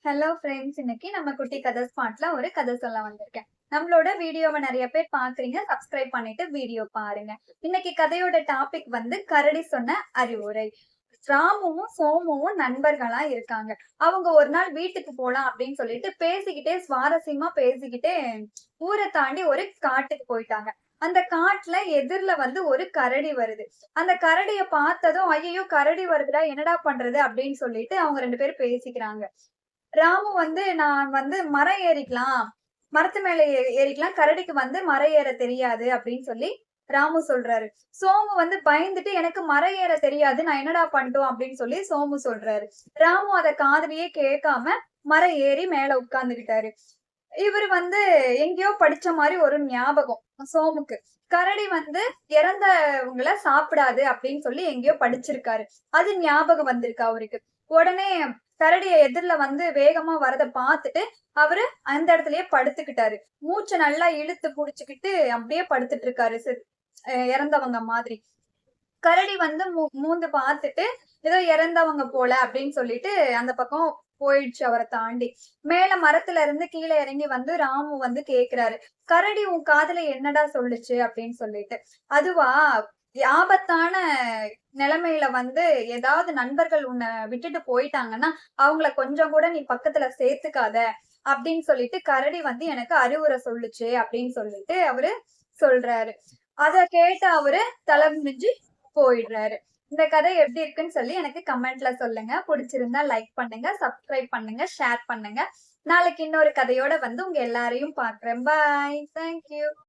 Hello friends, இன்னைக்கு நம்ம குட்டி கதை ஸ்பாட்ல ஒரு கதை சொல்ல வந்திருக்கேன். நம்மளோட வீடியோவை நிறைய பேர் பாக்குறீங்க, சப்ஸ்கிரைப் பண்ணிட்டு வீடியோ பாருங்க. இன்னைக்கு கதையோட டாபிக் வந்து கரடி சொன்ன அறிவுரை. ராமுவும் சோமுவும் நண்பர்களா இருக்காங்க. அவங்க ஒரு நாள் வீட்டுக்கு போலாம் அப்படின்னு சொல்லிட்டு பேசிக்கிட்டே சுவாரஸ்யமா பேசிக்கிட்டே ஊரை தாண்டி ஒரு காட்டுக்கு போயிட்டாங்க. அந்த காட்டுல எதிர்ல வந்து ஒரு கரடி வருது. அந்த கரடிய பார்த்ததும் ஐயோ கரடி வருதுடா, என்னடா பண்றது அப்படின்னு சொல்லிட்டு அவங்க ரெண்டு பேரும் பேசிக்கிறாங்க. ராமு வந்து நான் வந்து மரம் ஏறிக்கலாம். மரத்து மேல ஏறிக்கலாம். கரடிக்கு வந்து மரம் ஏற தெரியாது அப்படின்னு சொல்லி ராமு சொல்றாரு. சோமு வந்து பயந்துட்டு எனக்கு மரம் ஏற தெரியாது. நான் என்னடா பண்ணட்டும் அப்படின்னு சொல்லி சோமு சொல்றாரு. ராமு அத காதுலயே கேட்காம மரம் ஏறி மேல உட்கார்ந்துகிட்டாரு. இவரு வந்து எங்கேயோ படிச்ச மாரி ஒரு ஞாபகம் சோமுக்கு. கரடி வந்து இறந்தவங்கள சாப்பிடாது அப்படின்னு சொல்லி எங்கேயோ படிச்சிருக்காரு. அது ஞாபகம் வந்திருக்கு அவருக்கு. உடனே கரடிய எதிர்ல வந்து வேகமா வரத பார்த்துட்டு அவரு அந்த இடத்துலயே படுத்துக்கிட்டாரு. மூச்ச நல்லா இழுத்து புடிச்சுக்கிட்டு அப்படியே படுத்துட்டு இருக்காரு. இறந்தவங்க மாதிரி. கரடி வந்து மூந்து பார்த்துட்டு ஏதோ இறந்தவங்க போல அப்படின்னு சொல்லிட்டு அந்த பக்கம் போயிடுச்சு அவரை தாண்டி. மேல மரத்துல இருந்து கீழே இறங்கி வந்து ராமு வந்து கேக்குறாரு, கரடி உன் காதுல என்னடா சொல்லுச்சு அப்படின்னு சொல்லிட்டு. அதுவா, ஆபத்தான நிலைமையில வந்து ஏதாவது நண்பர்கள் உன்னை விட்டுட்டு போயிட்டாங்கன்னா அவங்கள கொஞ்சம் கூட நீ பக்கத்துல சேர்த்துக்காத அப்படின்னு சொல்லிட்டு கரடி வந்து எனக்கு அறிவுரை சொல்லுச்சு அப்படின்னு சொல்லிட்டு அவரு சொல்றாரு. அத கேட்டு அவரு தலை குனிஞ்சு போயிடுறாரு. இந்த கதை எப்படி இருக்குன்னு சொல்லி எனக்கு கமெண்ட்ல சொல்லுங்க. புடிச்சிருந்தா லைக் பண்ணுங்க, சப்ஸ்கிரைப் பண்ணுங்க, ஷேர் பண்ணுங்க. நாளைக்கு இன்னொரு கதையோட வந்து உங்க எல்லாரையும் பார்க்கிறேன். பாய். Thank you.